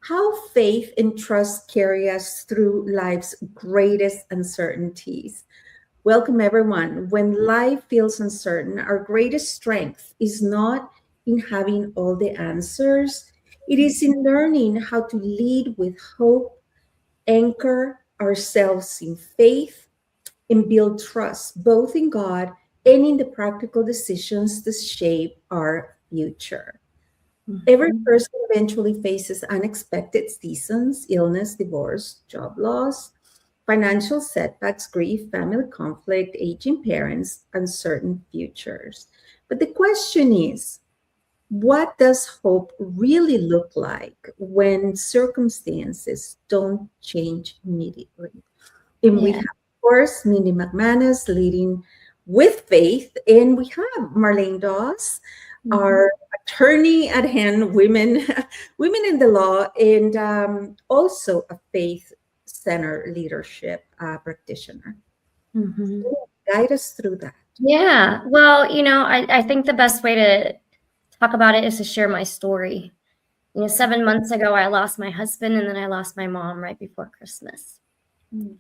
how faith and trust carry us through life's greatest uncertainties. Welcome, everyone. When life feels uncertain, our greatest strength is not in having all the answers, it is in learning how to lead with hope, anchor ourselves in faith, and build trust both in God and in the practical decisions that shape our future. Every Mhm. person eventually faces unexpected seasons, illness, divorce, job loss, financial setbacks, grief, family conflict, aging parents, uncertain futures. But the question is, what does hope really look like when circumstances don't change immediately? And we Yeah. have, of course, Mindy McManus leading with faith, and we have Marlene Doss, Mhm. our attorney at hand, women, women in the law, and also a faith-centered leadership practitioner. Mhm. Guide us through that. Yeah. Well, I think the best way to talk about it is to share my story. 7 months ago, I lost my husband and then I lost my mom right before Christmas.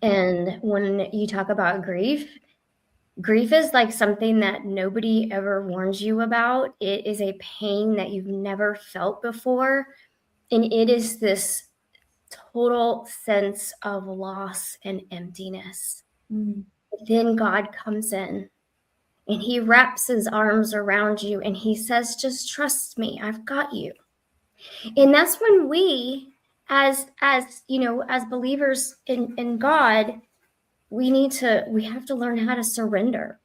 And when you talk about grief is like something that nobody ever warns you about. It is a pain that you've never felt before. And it is this total sense of loss and emptiness. Mm. Then God comes in and he wraps his arms around you and he says, just trust me, I've got you. And that's when we, as believers in God, we have to learn how to surrender.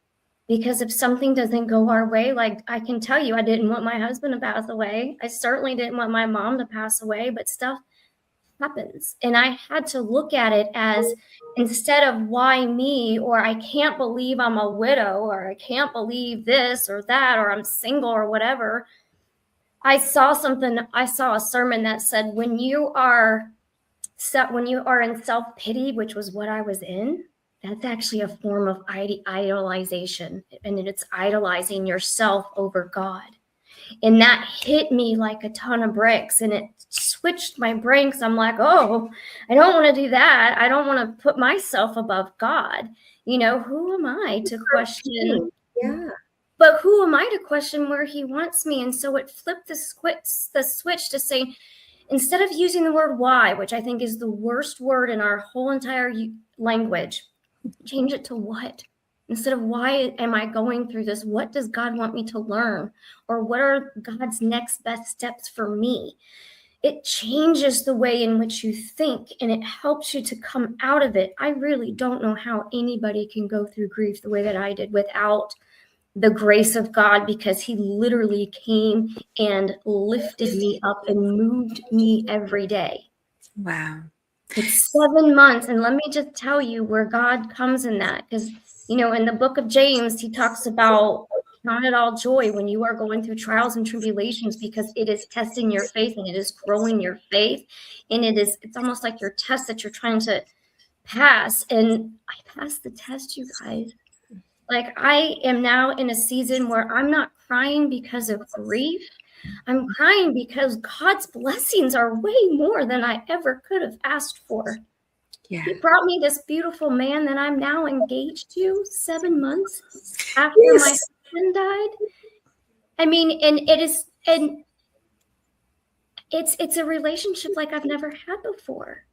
Because if something doesn't go our way, like I can tell you, I didn't want my husband to pass away. I certainly didn't want my mom to pass away, but stuff happens. And I had to look at it as, instead of why me, or I can't believe I'm a widow, or I can't believe this or that, or I'm single or whatever. I saw a sermon that said, when you are in self-pity, which was what I was in, that's actually a form of idolization, and it's idolizing yourself over God. And that hit me like a ton of bricks, and it switched my brain, because I'm like, oh, I don't want to do that. I don't want to put myself above God. Who am I to question? Yeah. But who am I to question where he wants me? And so it flipped the switch to say, instead of using the word why, which I think is the worst word in our whole entire language, change it to what. Instead of why am I going through this, what does God want me to learn? Or what are God's next best steps for me? It changes the way in which you think, and it helps you to come out of it. I really don't know how anybody can go through grief the way that I did without the grace of God, because he literally came and lifted me up and moved me every day. Wow. It's 7 months. And let me just tell you where God comes in that. Because, in the book of James, he talks about count it all joy when you are going through trials and tribulations, because it is testing your faith and it is growing your faith. And it's almost like your test that you're trying to pass. And I passed the test, you guys. Like, I am now in a season where I'm not crying because of grief. I'm crying because God's blessings are way more than I ever could have asked for. Yeah. He brought me this beautiful man that I'm now engaged to 7 months after my Yes. husband died. I mean, and it's a relationship like I've never had before.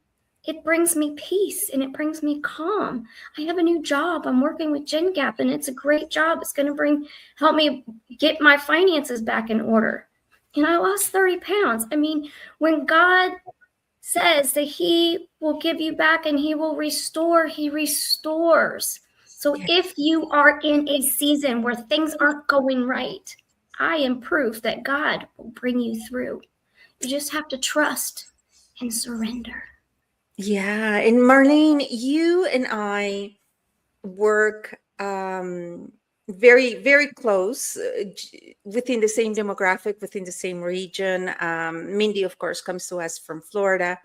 It brings me peace and it brings me calm. I have a new job. I'm working with Gen Gap, and it's a great job. It's going to help me get my finances back in order. And I lost 30 pounds. I mean, when God says that he will give you back and he will restore, he restores. So Yeah. if you are in a season where things aren't going right, I am proof that God will bring you through. You just have to trust and surrender. Yeah. And Marlene, you and I work very, very close within the same demographic, within the same region. Mindy, of course, comes to us from Florida,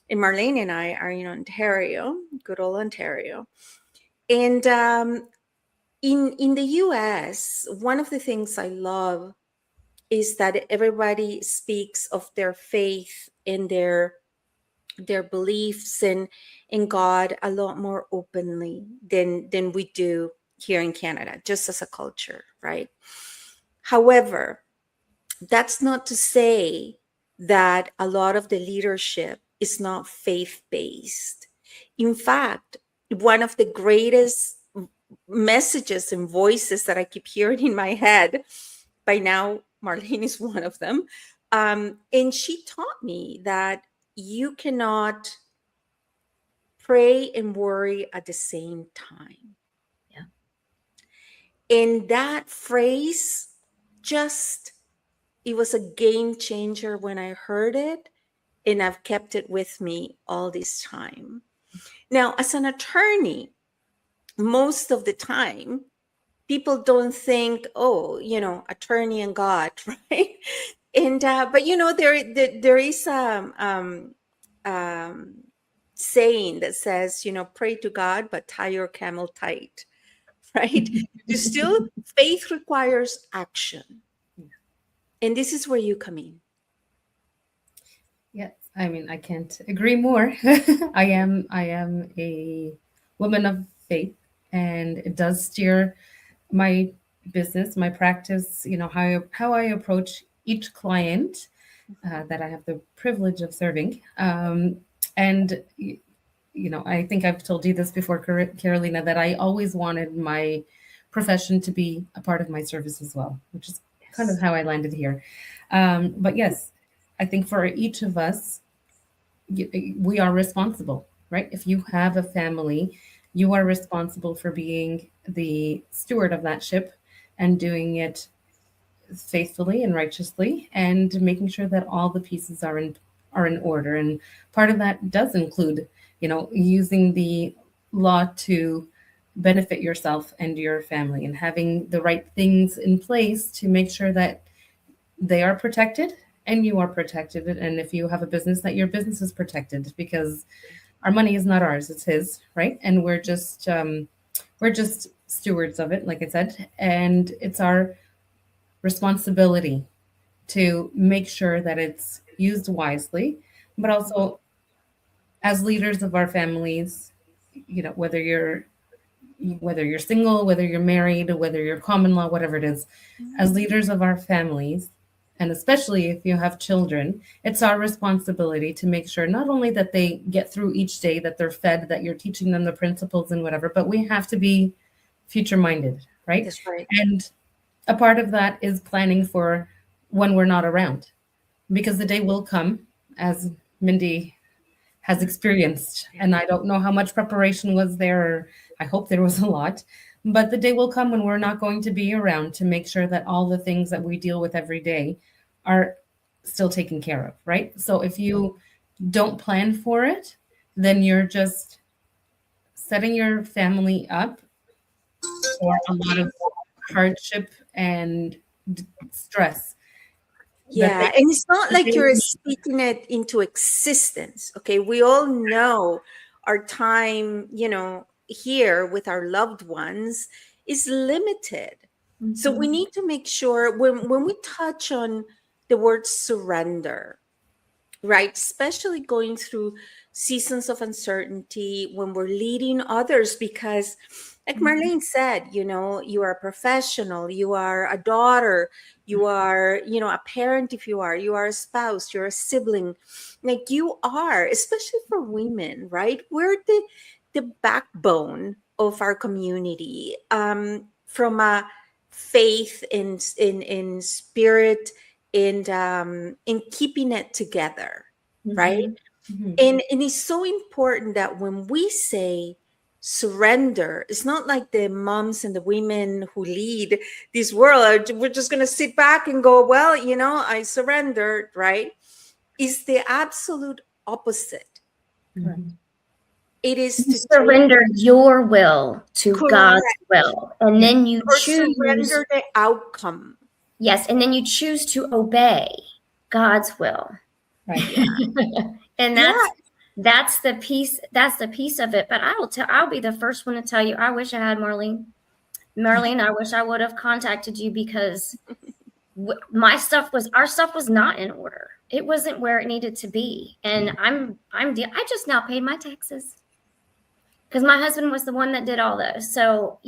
and Marlene and I are in Ontario, good old Ontario. And in the US, one of the things I love is that everybody speaks of their faith and their their beliefs in God a lot more openly than we do here in Canada, just as a culture, right? However, that's not to say that a lot of the leadership is not faith based. In fact, one of the greatest messages and voices that I keep hearing in my head, by now, Marlene is one of them. And she taught me that you cannot pray and worry at the same time. Yeah. And that phrase just, it was a game changer when I heard it, and I've kept it with me all this time. Now, as an attorney, most of the time, people don't think, oh, attorney and God, right? And but there is um, saying that says, pray to God, but tie your camel tight, right? Still, faith requires action, and this is where you come in. Yes, I mean, I can't agree more. I am a woman of faith, and it does steer my business, my practice. How I approach each client that I have the privilege of serving. And I think I've told you this before, Carolina, that I always wanted my profession to be a part of my service as well, which is kind of Yes. how I landed here. But yes, I think for each of us, we are responsible, right? If you have a family, you are responsible for being the steward of that ship and doing it faithfully and righteously, and making sure that all the pieces are in order. And part of that does include, using the law to benefit yourself and your family, and having the right things in place to make sure that they are protected and you are protected. And if you have a business, that your business is protected, because our money is not ours, it's his, right? And we're just stewards of it, like I said, and it's our responsibility to make sure that it's used wisely, but also as leaders of our families, whether you're single, whether you're married, whether you're common law, whatever it is, as leaders of our families, and especially if you have children, it's our responsibility to make sure not only that they get through each day, that they're fed, that you're teaching them the principles and whatever, but we have to be future minded, right? That's right. And a part of that is planning for when we're not around, because the day will come, as Mindy has experienced. And I don't know how much preparation was there. Or I hope there was a lot. But the day will come when we're not going to be around, to make sure that all the things that we deal with every day are still taken care of, right? So if you don't plan for it, then you're just setting your family up for a lot of hardship and stress that Yeah, and it's not like they you're speaking it into existence. Okay, we all know our time, here with our loved ones is limited. So we need to make sure when we touch on the word surrender, right? Especially going through seasons of uncertainty when we're leading others, because, like Marlene said, you are a professional, you are a daughter, you are, a parent if you are a spouse, you're a sibling, like you are, especially for women, right? We're the backbone of our community, from a faith in spirit, and in keeping it together, right? Mhm. Mhm. And it's so important that when we say surrender, it's not like the moms and the women who lead this world, we're just going to sit back and go, well, I surrendered, right? It's the absolute opposite. Correct. It is You to take, surrender your will to God's correct, will, and Yeah. then you or choose, surrender the outcome. yes, and then you choose to obey God's will. Right. And Yeah, that's the piece of it. But I'll be the first one to tell you, I wish I had Marlene. Marlene, I wish I would have contacted you, because our stuff was not in order. It wasn't where it needed to be. And I just now paid my taxes because my husband was the one that did all those. So,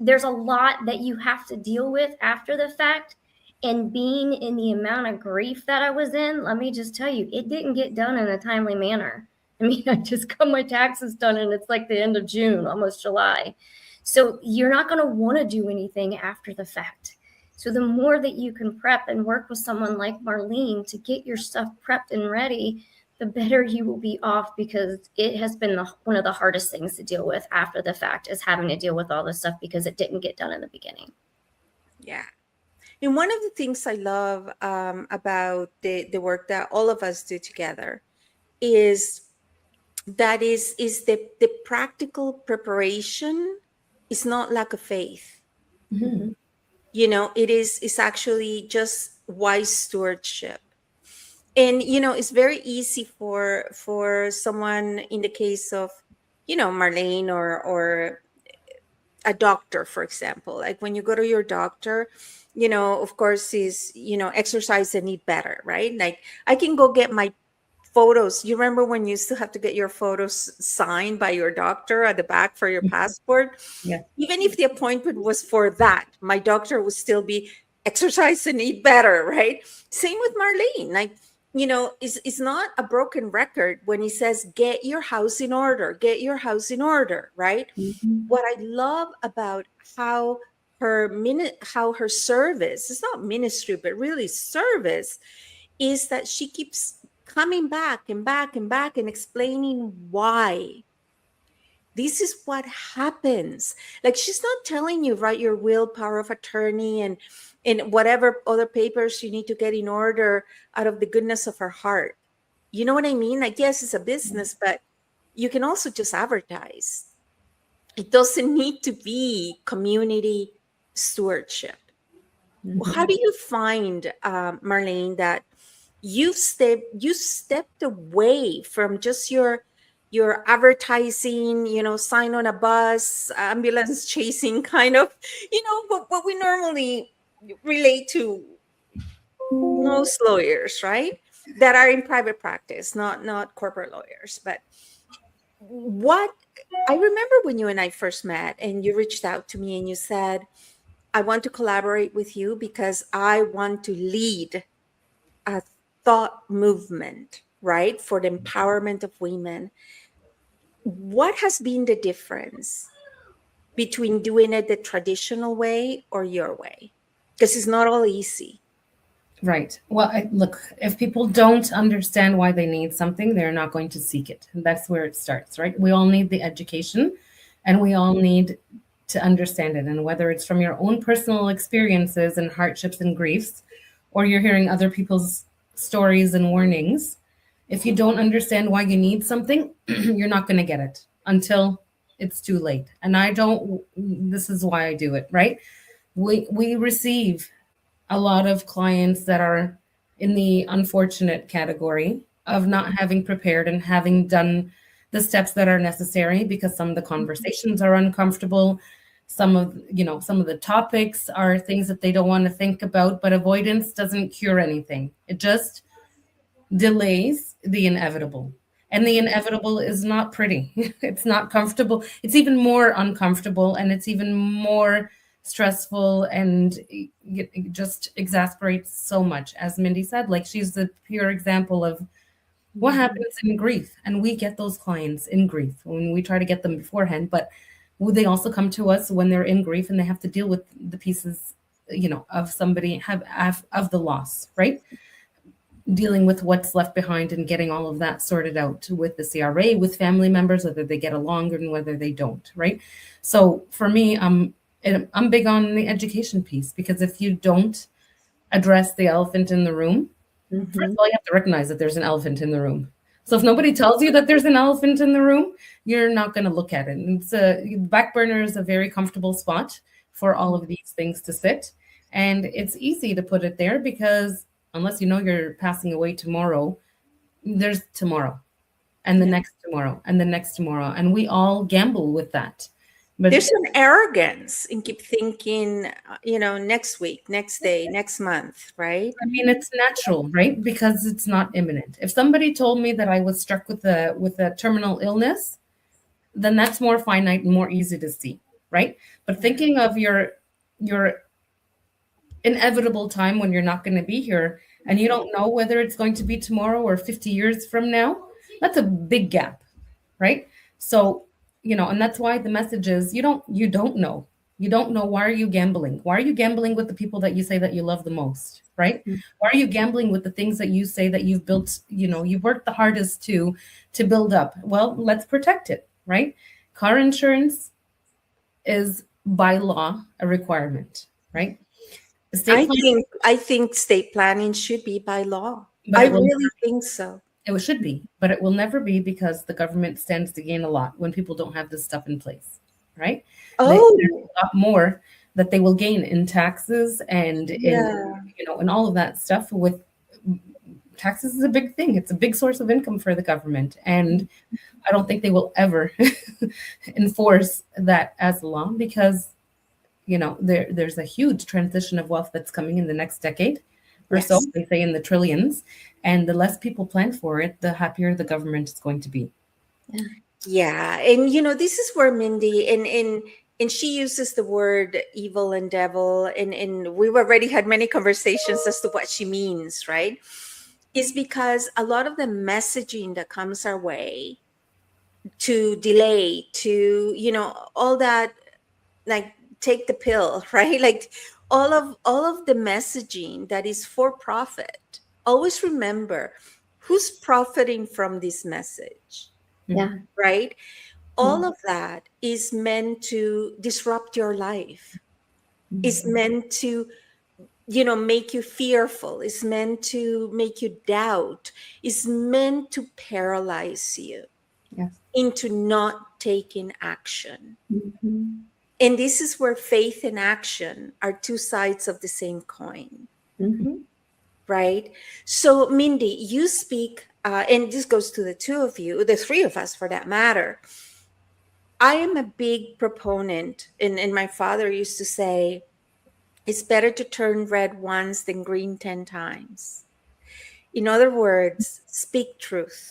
there's a lot that you have to deal with after the fact. And being in the amount of grief that I was in, let me just tell you, it didn't get done in a timely manner. I mean, I just got my taxes done and it's like the end of June, almost July. So you're not going to want to do anything after the fact. So the more that you can prep and work with someone like Marlene to get your stuff prepped and ready, the better you will be off, because it has been one of the hardest things to deal with after the fact, is having to deal with all this stuff because it didn't get done in the beginning. Yeah. And one of the things I love about the work that all of us do together is the practical preparation is not lack of faith. Mm-hmm. It's actually just wise stewardship. And it's very easy for someone, in the case of Marlene, or a doctor, for example, like when you go to your doctor, of course, is exercise and eat better, right? Like, I can go get my photos. You remember when you still have to get your photos signed by your doctor at the back for your passport? Yeah. Even if the appointment was for that, my doctor would still be exercise and eat better, right? Same with Marlene. Like, it's not a broken record when he says, get your house in order, get your house in order, right? Mm-hmm. What I love about how her service, it's not ministry, but really service, is that she keeps coming back and back and back and explaining why. This is what happens. Like, she's not telling you, write your will, power of attorney, and whatever other papers you need to get in order out of the goodness of her heart. You know what I mean? Like, yes, it's a business, but you can also just advertise. It doesn't need to be community stewardship. Mm-hmm. How do you find, Marlene, that you stepped away from just your advertising, sign on a bus, ambulance chasing kind of, what we normally relate to most lawyers, right? That are in private practice, not corporate lawyers. But what I remember when you and I first met, and you reached out to me and you said, I want to collaborate with you because I want to lead a thought movement, right, for the empowerment of women. What has been the difference between doing it the traditional way or your way? Because it's not all easy. Right. Well, look, if people don't understand why they need something, they're not going to seek it. And that's where it starts, right? We all need the education, and we all need to understand it. And whether it's from your own personal experiences and hardships and griefs, or you're hearing other people's stories and warnings, if you don't understand why you need something, you're not going to get it until it's too late. And this is why I do it, right? We receive a lot of clients that are in the unfortunate category of not having prepared and having done the steps that are necessary, because some of the conversations are uncomfortable. Some of the topics are things that they don't want to think about, but avoidance doesn't cure anything. It just delays the inevitable. And the inevitable is not pretty. It's not comfortable. It's even more uncomfortable, and it's even more stressful, and it just exasperates so much. As Mindy said, like, she's the pure example of what happens in grief. And we get those clients in grief when we try to get them beforehand, but they also come to us when they're in grief and they have to deal with the pieces, of somebody of the loss, right? Dealing with what's left behind and getting all of that sorted out with the CRA, with family members, whether they get along and whether they don't, right? So for me, I'm big on the education piece, because if you don't address the elephant in the room, first of all, you have to recognize that there's an elephant in the room. So if nobody tells you that there's an elephant in the room, you're not going to look at it. And back burner is a very comfortable spot for all of these things to sit. And it's easy to put it there, because unless you know you're passing away tomorrow, there's tomorrow and the next tomorrow and the next tomorrow. And we all gamble with that. But There's an arrogance in keep thinking, next week, next day, next month, right? I mean, it's natural, right? Because it's not imminent. If somebody told me that I was struck with a terminal illness, then that's more finite and more easy to see, right? But thinking of your inevitable time when you're not going to be here and you don't know whether it's going to be tomorrow or 50 years from now, that's a big gap, right? So, and that's why the message is you don't know. You don't know. Why are you gambling? Why are you gambling with the people that you say that you love the most, right? Why are you gambling with the things that you say that you've built, you worked the hardest to build up? Well, let's protect it, right? Car insurance is by law a requirement, right? Estate I plan, think I think state planning should be by law. but I it will really think so. it should be, but it will never be because the government stands to gain a lot when people don't have this stuff in place, right? There's Oh, a lot more that they will gain in taxes and in yeah. and all of that stuff. With taxes is a big thing. It's a big source of income for the government, and I don't think they will ever enforce that as a law because there's a huge transition of wealth that's coming in the next decade or so. Yes. They say in the trillions, and the less people plan for it, the happier the government is going to be. Yeah. And this is where Mindy and she uses the word evil and devil, and we've already had many conversations as to what she means, right? Is because a lot of the messaging that comes our way to delay, to all that, like take the pill, right? Like all of the messaging that is for profit. Always remember who's profiting from this message, Yeah. right? All of that is meant to disrupt your life. Is meant to make you fearful. Is meant to make you doubt. Is meant to paralyze you Yes. into not taking action. Mhm. And this is where faith and action are two sides of the same coin, Mhm. right? So, Mindy, you speak, and this goes to the two of you, the three of us for that matter. I am a big proponent, and my father used to say, it's better to turn red once than green 10 times. In other words, speak truth,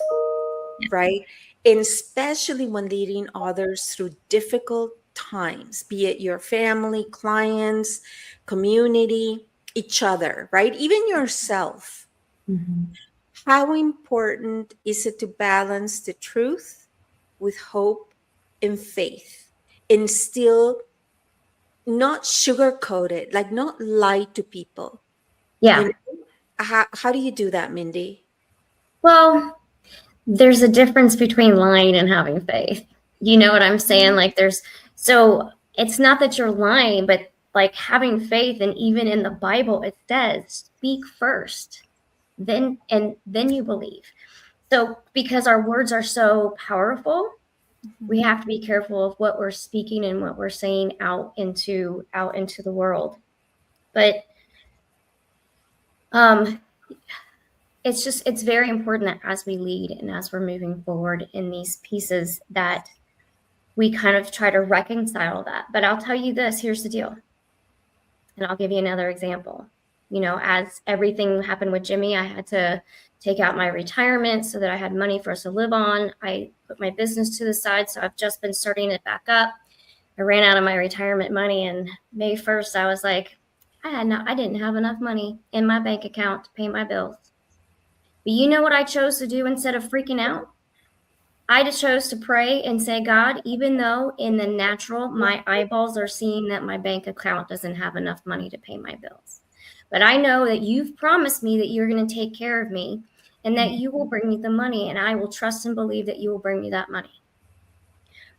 right? And especially when leading others through difficult times, be it your family, clients, community, each other, right? Even yourself. Mhm. How important is it to balance the truth with hope and faith and still not sugarcoat it, like not lie to people? You Yeah. know, how do you do that, Mindy? Well, there's a difference between lying and having faith. You know what I'm saying? Like so it's not that you're lying, but like having faith, and even in the Bible it says speak first, then you believe. So because our words are so powerful, we have to be careful of what we're speaking and what we're saying out into the world. But um it's very important that as we lead and as we're moving forward in these pieces that we kind of try to reconcile that. But I'll tell you this, here's the deal. And I'll give you another example. As everything happened with Jimmy, I had to take out my retirement so that I had money for us to live on. I put my business to the side, so I've just been starting it back up. I ran out of my retirement money, and May 1st, I was like, I didn't have enough money in my bank account to pay my bills. But you know what I chose to do instead of freaking out? I just chose to pray and say, God, even though in the natural my eyeballs are seeing that my bank account doesn't have enough money to pay my bills, but I know that you've promised me that you're going to take care of me and that you will bring me the money, and I will trust and believe that you will bring me that money.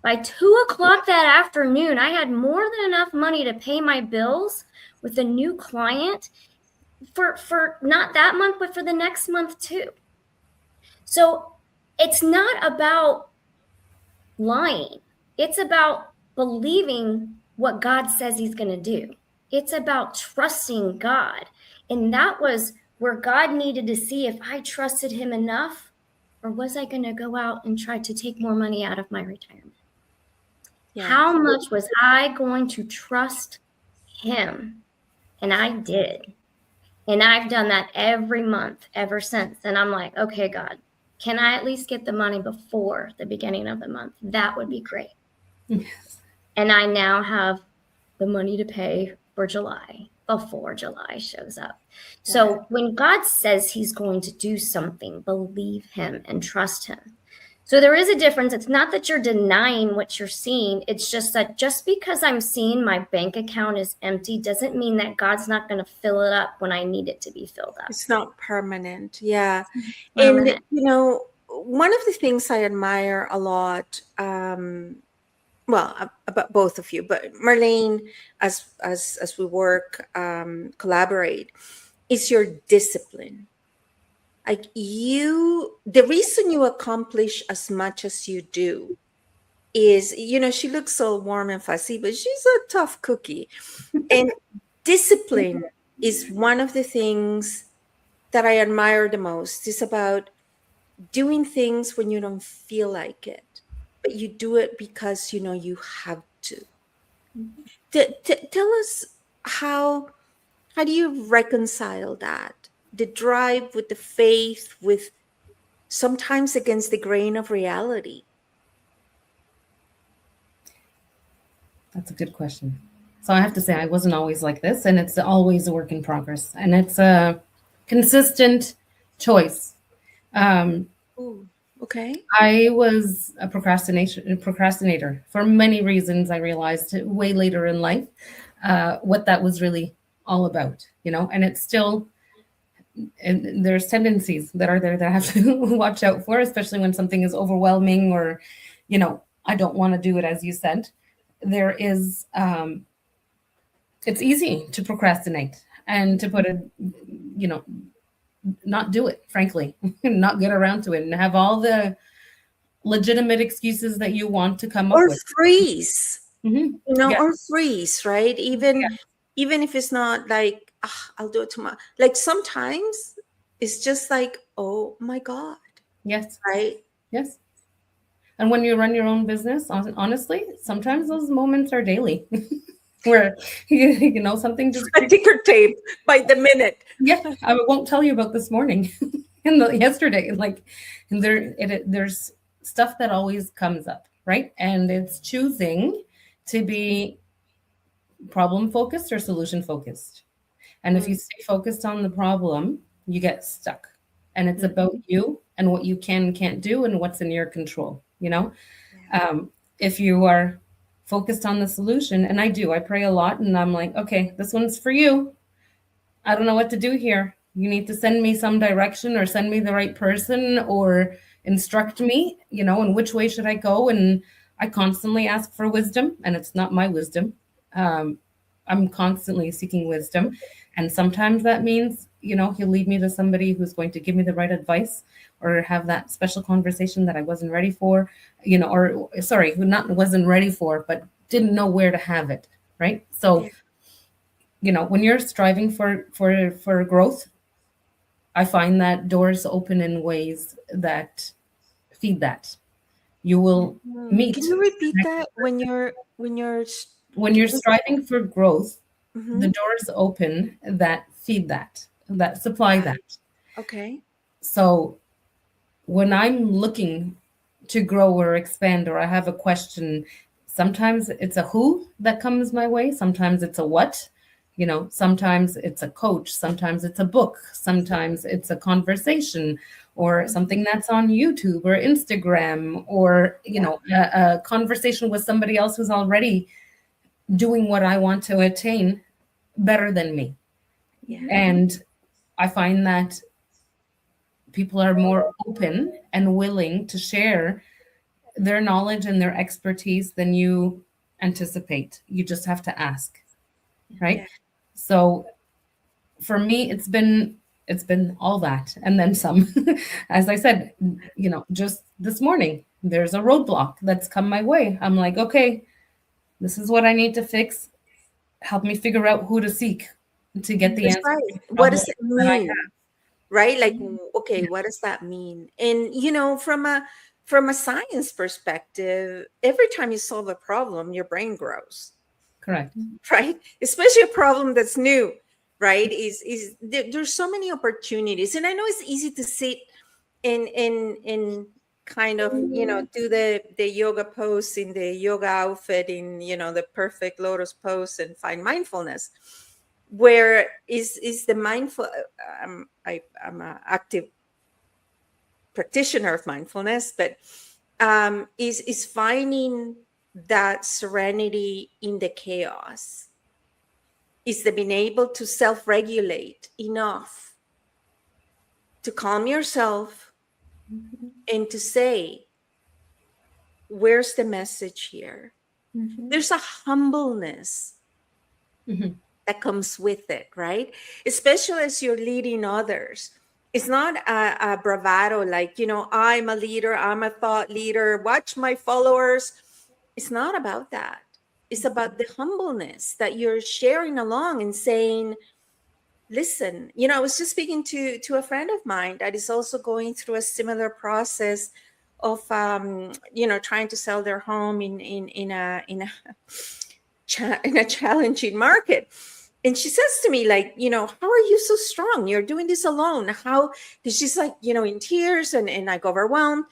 By 2 o'clock that afternoon, I had more than enough money to pay my bills with a new client for not that month, but for the next month too. So it's not about lying. It's about believing what God says he's going to do. It's about trusting God. And that was where God needed to see if I trusted him enough, or was I going to go out and try to take more money out of my retirement? Yeah. How much was I going to trust him? And I did. And I've done that every month ever since. And I'm like, okay, God, can I at least get the money before the beginning of the month? That would be great. Yes. And I now have the money to pay for July before July shows up. So when God says he's going to do something, believe him and trust him. So there is a difference. It's not that you're denying what you're seeing. It's just that just because I'm seeing my bank account is empty doesn't mean that God's not going to fill it up when I need it to be filled up. It's not permanent. Yeah. And, Permanent. one of the things I admire a lot, well, about both of you, but Marlene, as we work, collaborate, is your discipline. Like the reason you accomplish as much as you do is, she looks so warm and fuzzy, but she's a tough cookie. And discipline is one of the things that I admire the most. It's about doing things when you don't feel like it, but you do it because you have to. Tell us how do you reconcile that? The drive with the faith, with sometimes against the grain of reality. That's a good question. So I have to say, I wasn't always like this, and it's always a work in progress, and it's a consistent choice. Um, Ooh, okay. I was a procrastinator for many reasons. I realized way later in life what that was really all about, and it's still, and there's tendencies that are there that I have to watch out for, especially when something is overwhelming or, I don't want to do it, as you said. There is, it's easy to procrastinate and to put it, not do it, frankly, not get around to it and have all the legitimate excuses that you want to come up Or with. freeze. Mm-hmm. Or freeze, right? Even if it's not like, I'll do it tomorrow. Like sometimes it's just like, oh my God. Yes. Right? Yes. And when you run your own business, honestly, sometimes those moments are daily where, something just... A ticker tape by the minute. Yeah, I won't tell you about this morning and yesterday. Like, and there's stuff that always comes up, right? And it's choosing to be problem focused or solution focused. And if you stay focused on the problem, you get stuck. And it's about you and what you can and can't do and what's in your control, if you are focused on the solution, and I pray a lot, and I'm like, okay, this one's for you. I don't know what to do here. You need to send me some direction or send me the right person or instruct me, in which way should I go? And I constantly ask for wisdom, and it's not my wisdom. I'm constantly seeking wisdom. And sometimes that means, he'll lead me to somebody who's going to give me the right advice or have that special conversation that I wasn't ready for, who wasn't ready for, but didn't know where to have it. Right. So, when you're striving for growth, I find that doors open in ways that feed that. You will meet. Can you repeat that? When you're striving for growth, mm-hmm. the doors open that feed that supply that. Okay. So when I'm looking to grow or expand, or I have a question, sometimes it's a who that comes my way. Sometimes it's a what. Sometimes it's a coach, sometimes it's a book, sometimes it's a conversation or something that's on YouTube or Instagram or, a conversation with somebody else who's already doing what I want to attain better than me. Yeah. And I find that people are more open and willing to share their knowledge and their expertise than you anticipate. You just have to ask, right? Yeah. So for me, it's been all that and then some. As I said, just this morning, there's a roadblock that's come my way. I'm like, okay, this is what I need to fix. Help me figure out who to seek to get the answer. Right. What does it mean? Right? Like, okay, what does that mean? And, from a from a science perspective, every time you solve a problem, your brain grows, Correct. right? Especially a problem that's new, right? There's so many opportunities, and I know it's easy to sit in kind of, do the yoga pose in the yoga outfit, in the perfect lotus pose, and find mindfulness. Where is the mindful? I'm an active practitioner of mindfulness, but is finding that serenity in the chaos, is the being able to self-regulate enough to calm yourself and to say, where's the message here? There's a humbleness Mhm. that comes with it, right? Especially as you're leading others. It's not a bravado, like, I'm a leader, I'm a thought leader, watch my followers. It's not about that. It's about the humbleness that you're sharing along and saying, listen, I was just speaking to a friend of mine that is also going through a similar process of trying to sell their home in a challenging market. And she says to me, like, how are you so strong? You're doing this alone. How? Because she's like, in tears, and like overwhelmed.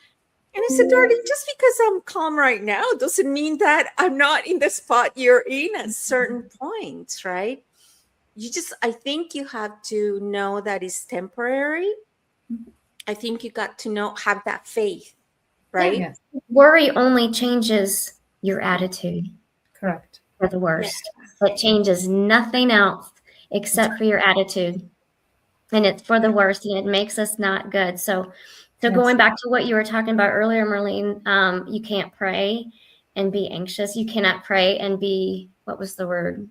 And I said, darling, just because I'm calm right now doesn't mean that I'm not in the spot you're in at certain points, right? I think you have to know that it's temporary. I think you got to have that faith, right? Yes. Worry only changes your attitude Correct. for the Yeah. worst. It changes nothing else except for your attitude. And it's for the worst, and it makes us not good. So Yes. going back to what you were talking about earlier, Marlene, you can't pray and be anxious. You cannot pray and be, what was the word?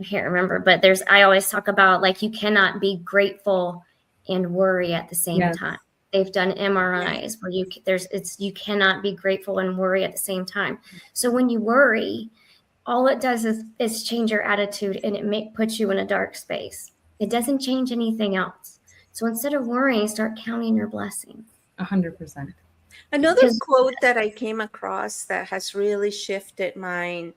I can't remember, but I always talk about, like, you cannot be grateful and worry at the same Yes. time. They've done MRIs where you cannot be grateful and worry at the same time. So when you worry, all it does is change your attitude, and it puts you in a dark space. It doesn't change anything else. So instead of worrying, start counting your blessings. 100%. Another quote that I came across that has really shifted my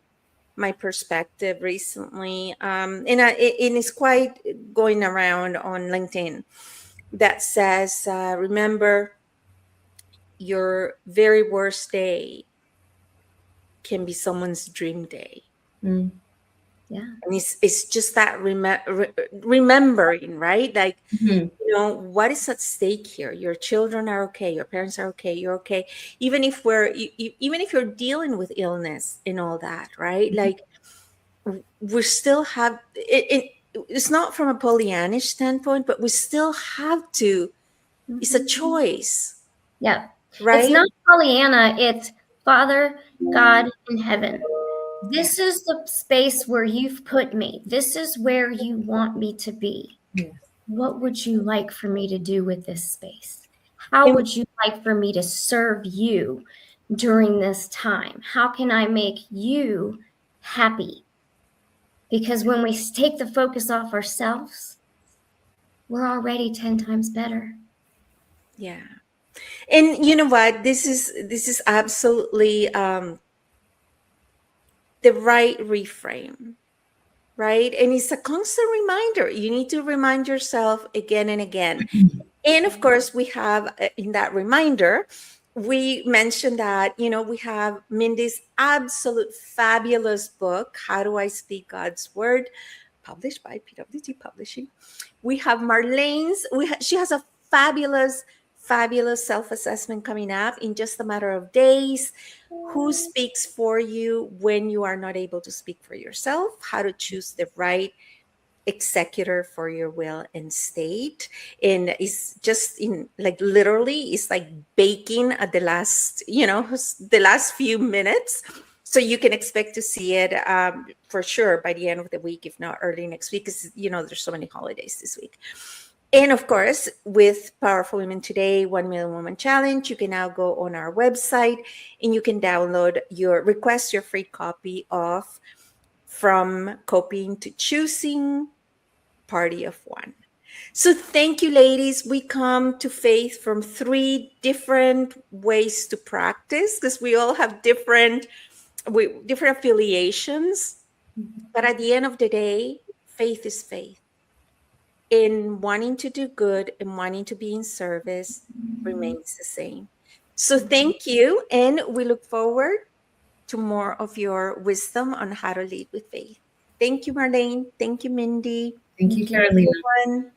perspective recently, and it's quite going around on LinkedIn, that says, remember, your very worst day can be someone's dream day. Mm. Yeah. And it's just that remembering, right? Like, Mhm. what is at stake here? Your children are okay, your parents are okay, you're okay, even if even if you're dealing with illness and all that, right? Like, we still have it's not from a Pollyannish standpoint, but we still have to. It's a choice, Yeah. right? It's not Pollyanna, it's Father God in heaven. This is the space where you've put me. This is where you want me to be. Yes. What would you like for me to do with this space? How And- would you like for me to serve you during this time? How can I make you happy? Because when we take the focus off ourselves, we're already 10 times better. Yeah. And you know what? This is absolutely the right reframe, right? And it's a constant reminder. You need to remind yourself again and again. And of course, we have in that reminder, we mentioned that, we have Mindy's absolute fabulous book, How Do I Speak God's Word, published by PWT Publishing. We have Marlene's, she has a fabulous self-assessment coming up in just a matter of days. Who speaks for you when you are not able to speak for yourself? How to choose the right executor for your will and state. And it's just in, like, literally, it's like baking at the last few minutes. So you can expect to see it for sure by the end of the week, if not early next week, because there's so many holidays this week. And of course, with Powerful Women Today 1 Million Woman Challenge, you can now go on our website and you can request your free copy of From Coping to Choosing, Party of One. So thank you, ladies. We come to faith from three different ways to practice because we all have different affiliations. But at the end of the day, faith is faith. In wanting to do good and wanting to be in service remains the same. So thank you. And we look forward to more of your wisdom on how to lead with faith. Thank you, Marlene. Thank you, Mindy. Thank you, Thank you, Carolina. everyone.